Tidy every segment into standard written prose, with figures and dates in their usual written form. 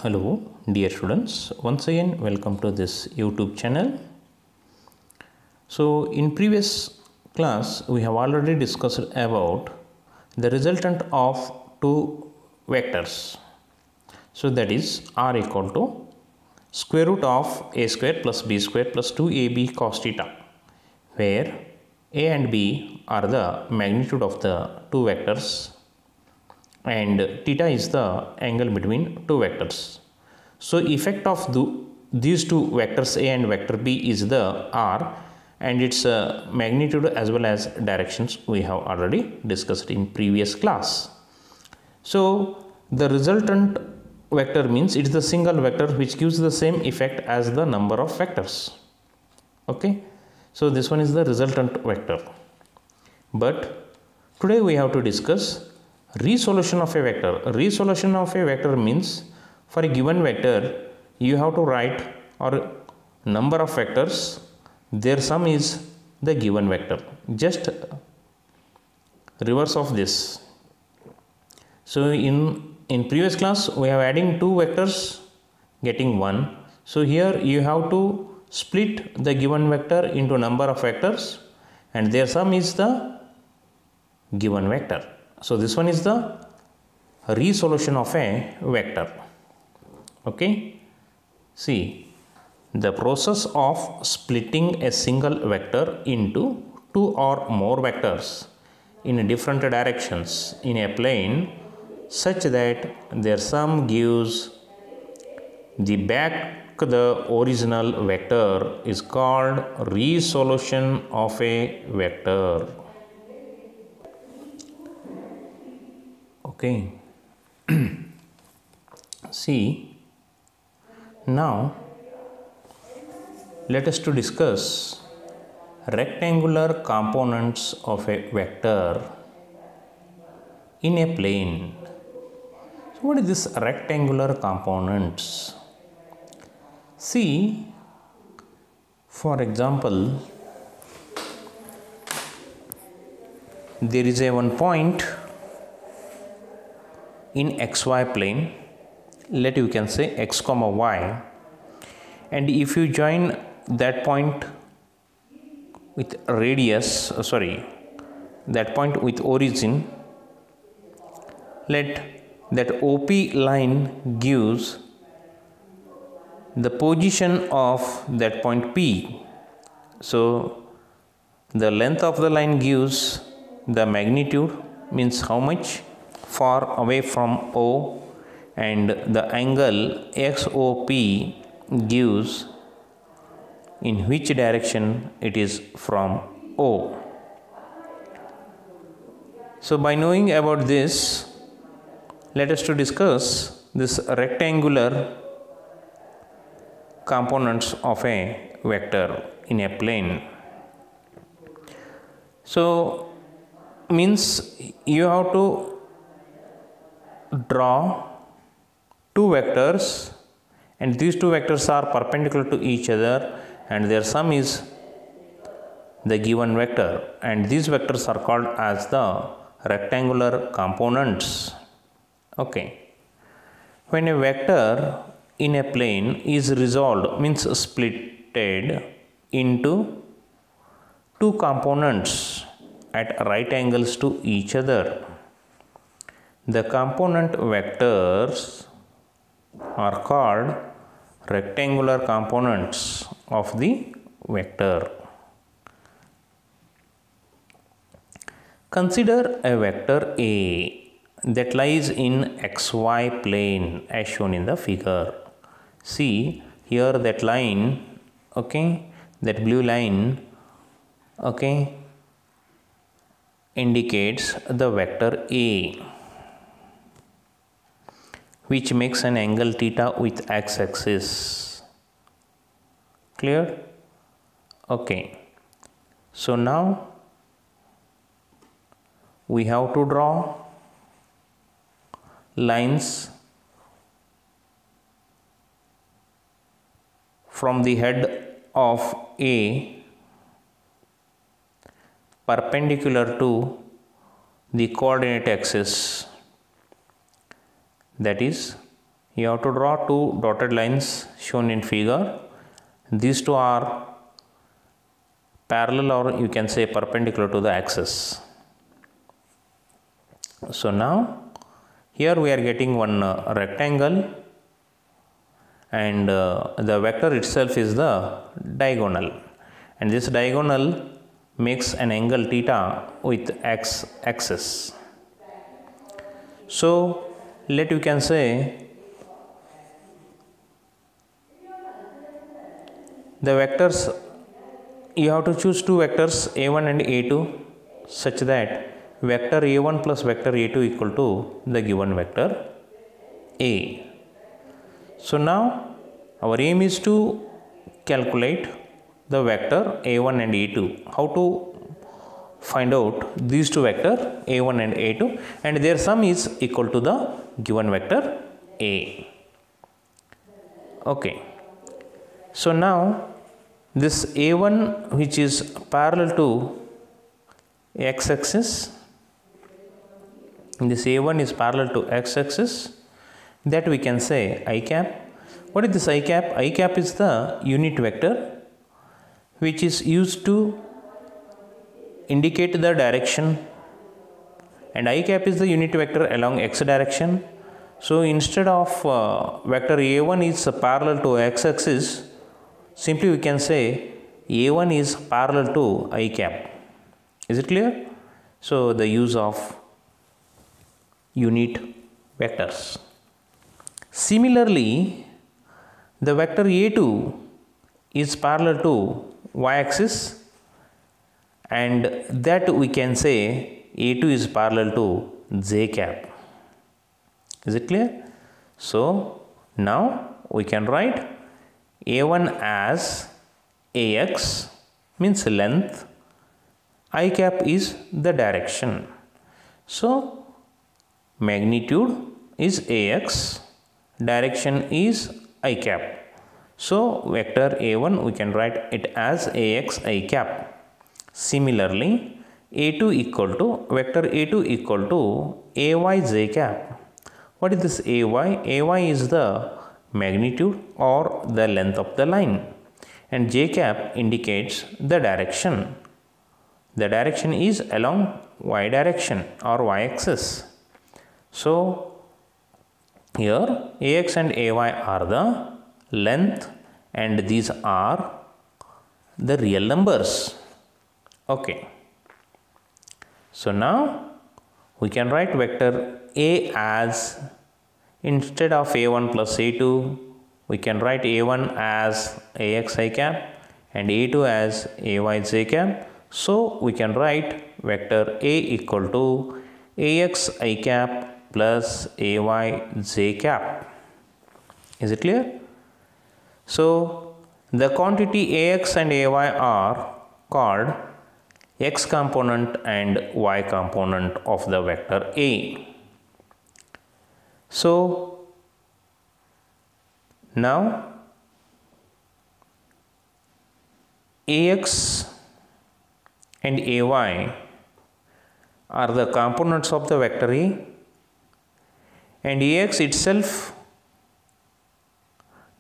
Hello dear students, once again welcome to this YouTube channel. So in previous class we have already discussed about the resultant of two vectors. So that is r equal to square root of a square plus b square plus 2ab cos theta, where a and b are the magnitude of the two vectors and theta is the angle between two vectors. So effect of these two vectors a and vector b is the r, and its magnitude as well as directions we have already discussed in previous class. So the resultant vector means it is the single vector which gives the same effect as the number of vectors. Okay, so this one is the resultant vector. But today we have to discuss resolution of a vector. Resolution of a vector means for a given vector you have to write or number of vectors, their sum is the given vector. Just reverse of this. So in previous class we have adding two vectors getting 1. So here you have to split the given vector into number of vectors and their sum is the given vector. So this one is the resolution of a vector. Okay. See, the process of splitting a single vector into two or more vectors in different directions in a plane such that their sum gives the original vector is called resolution of a vector. Okay. See, now let us to discuss rectangular components of a vector in a plane. So what is this rectangular components? See, for example, there is a one point in xy plane, let you can say x comma y, and if you join that point with radius, that point with origin, let that OP line gives the position of that point P. So the length of the line gives the magnitude, means how much far away from O, and the angle XOP gives in which direction it is from O. So by knowing about this, let us to discuss this rectangular components of a vector in a plane. So means you have to draw two vectors and these two vectors are perpendicular to each other and their sum is the given vector, and these vectors are called as the rectangular components. Okay. When a vector in a plane is resolved, means splitted into two components at right angles to each other, the component vectors are called rectangular components of the vector. Consider a vector A that lies in xy plane as shown in the figure. See here that line, okay, that blue line, okay, indicates the vector A, which makes an angle theta with x-axis. Clear? Okay. So now we have to draw lines from the head of A perpendicular to the coordinate axis, that is You have to draw two dotted lines shown in figure. These two are parallel, or you can say perpendicular to the axis. So now here we are getting one rectangle, and the vector itself is the diagonal, and this diagonal makes an angle theta with x axis. So you can say the vectors, you have to choose two vectors a1 and a2 such that vector a1 plus vector a2 equal to the given vector a. So now our aim is to calculate the vector a1 and a2. How to find out these two vector a1 and a2, and their sum is equal to the given vector a. Okay. So now this a1, which is parallel to x-axis, this a1 is parallel to x-axis, that we can say I cap. What is this I cap? I cap is the unit vector which is used to indicate the direction, and I cap is the unit vector along x direction. So instead of vector a1 is parallel to x-axis, simply we can say a1 is parallel to I cap. Is it clear? So the use of unit vectors. Similarly, the vector a2 is parallel to y-axis, and that we can say a2 is parallel to j cap. Is it clear? So now we can write a1 as ax, means length, I cap is the direction. So magnitude is ax, direction is I cap. So vector a1 we can write it as ax I cap. Similarly, a2 equal to vector a2 equal to ay j cap. What is this ay? Ay is the magnitude or the length of the line, and j cap indicates the direction. The direction is along y direction or y axis. So here ax and ay are the length, and these are the real numbers. Okay. So now we can write vector a as, instead of a1 plus a2, we can write a1 as ax I cap and a2 as ay j cap. So we can write vector a equal to ax I cap plus ay j cap. Is it clear? So the quantity ax and ay are called x component and y component of the vector a. So now ax and ay are the components of the vector a, and ax itself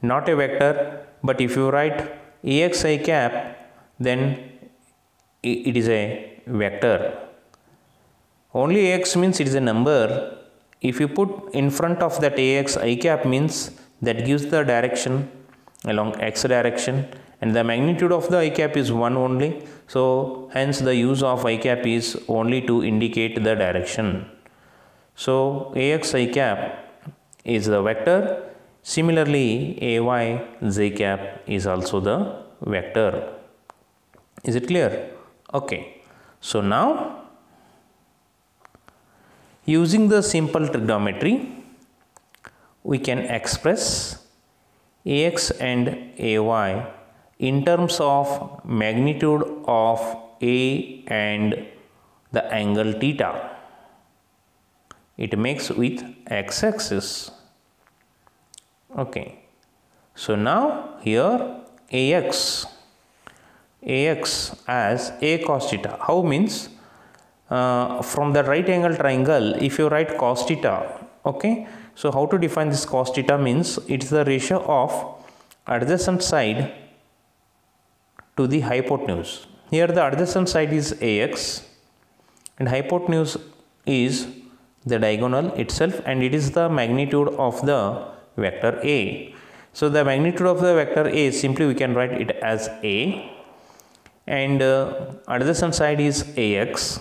not a vector, but if you write ax I cap, then it is a vector. Only ax means it is a number. If you put in front of that ax I cap, means that gives the direction along x direction, and the magnitude of the I cap is 1 only. So hence the use of I cap is only to indicate the direction. So ax I cap is the vector. Similarly, ay j cap is also the vector. Is it clear? Okay. So now using the simple trigonometry, we can express ax and ay in terms of magnitude of a and the angle theta. It makes with x-axis. Okay. So now here ax as a cos theta. How means from the right angle triangle, if you write cos theta, okay, So how to define this cos theta means it's the ratio of adjacent side to the hypotenuse. Here the adjacent side is AX and hypotenuse is the diagonal itself, and it is the magnitude of the vector A. So the magnitude of the vector A, simply we can write it as A, and adjacent side is AX.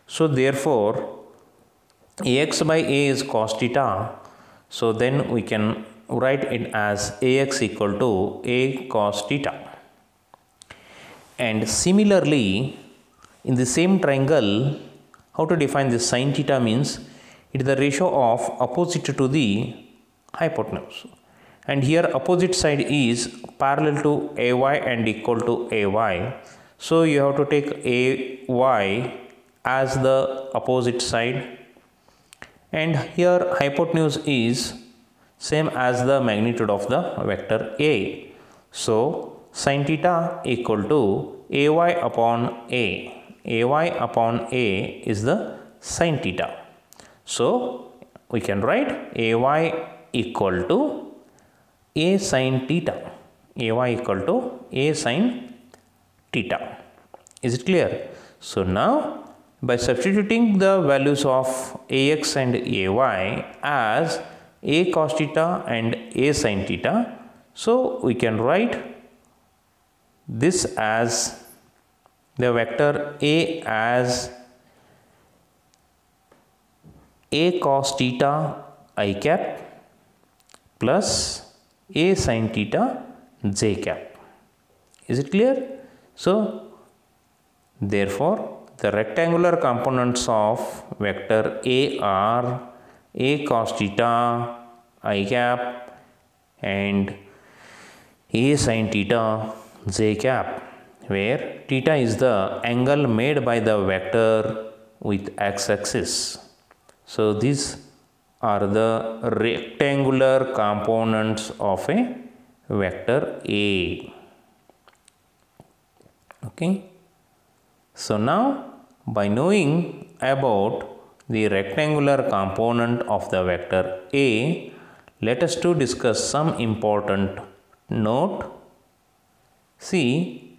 So therefore AX by A is cos theta. So then we can write it as AX equal to A cos theta. And similarly, in the same triangle, how to define this sin theta means it is the ratio of opposite to the hypotenuse. And here opposite side is parallel to AY and equal to AY. So you have to take AY as the opposite side. And here hypotenuse is same as the magnitude of the vector A. So sin theta equal to AY upon A. AY upon A is the sin theta. So we can write AY equal to A sin theta. AY equal to A sin theta. Is it clear? So now by substituting the values of AX and AY as A cos theta and A sin theta, so we can write this as the vector A as A cos theta I cap plus A sin theta j cap. Is it clear? So therefore the rectangular components of vector A are A cos theta I cap and A sin theta j cap, where theta is the angle made by the vector with x-axis. So these are the rectangular components of a vector A. Okay. So now by knowing about the rectangular component of the vector A, let us to discuss some important note. See,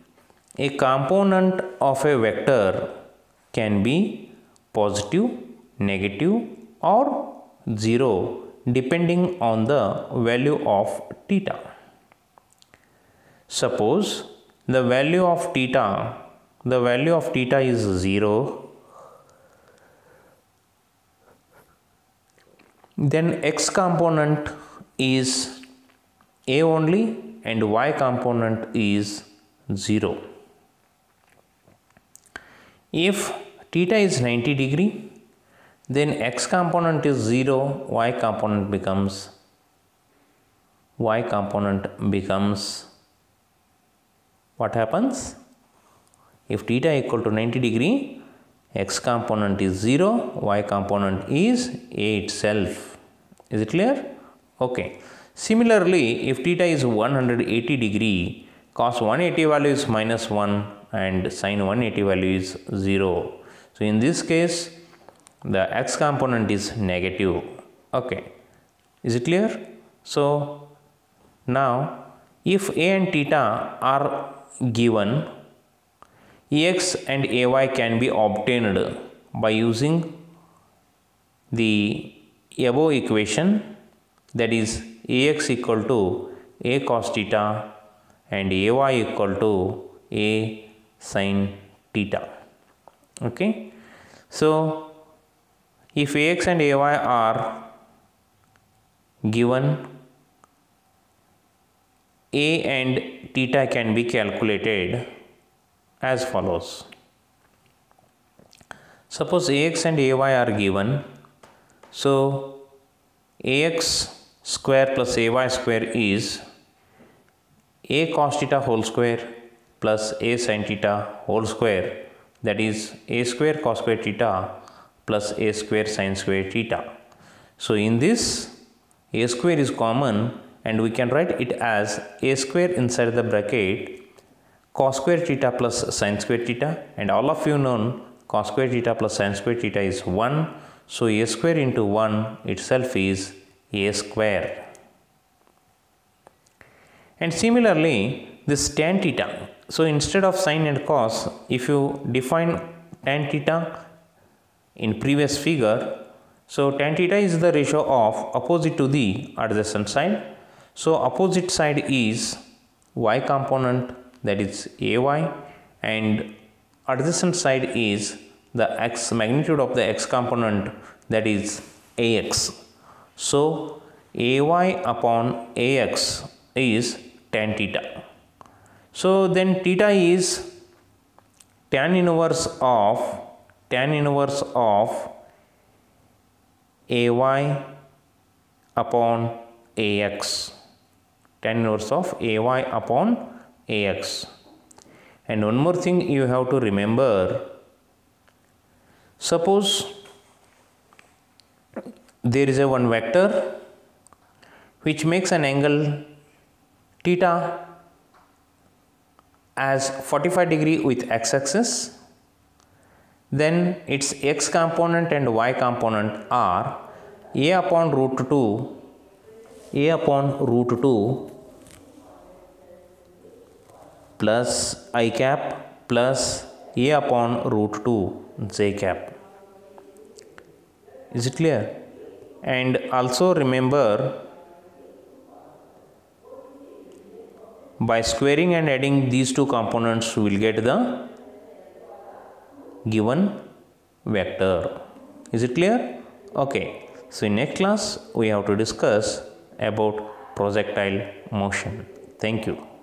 a component of a vector can be positive, negative or 0 depending on the value of theta. Suppose the value of theta is 0, then x component is A only and y component is 0. If theta is 90 degree, then x component is 0, y component becomes what happens? If theta equal to 90 degree, x component is 0, y component is A itself. Is it clear? Okay. Similarly, if theta is 180 degree, cos 180 value is minus 1 and sin 180 value is 0. So in this case, the x component is negative. Okay. Is it clear? So now if A and theta are given, Ax and Ay can be obtained by using the above equation, that is Ax equal to A cos theta and Ay equal to A sin theta. Okay. So if Ax and Ay are given, A and theta can be calculated as follows. Suppose Ax and Ay are given, so Ax square plus Ay square is A cos theta whole square plus A sin theta whole square, that is A square cos square theta plus A square sin square theta. So in this A square is common and we can write it as A square inside the bracket cos square theta plus sin square theta, and all of you know cos square theta plus sin square theta is 1. So A square into 1 itself is a square. And similarly, this tan theta. So instead of sine and cos, if you define tan theta in previous figure, so tan theta is the ratio of opposite to the adjacent side. So opposite side is y component, that is ay, and adjacent side is the x, magnitude of the x component, that is ax. So ay upon ax is tan theta. So then theta is tan inverse of ay upon ax, tan inverse of ay upon ax. And one more thing you have to remember, suppose there is a one vector which makes an angle theta as 45 degree with x-axis, then its x component and y component are a upon root 2 plus I cap plus a upon root 2 j cap. Is it clear? And also remember, by squaring and adding these two components, we will get the given vector. Is it clear? Okay. So in next class, we have to discuss about projectile motion. Thank you.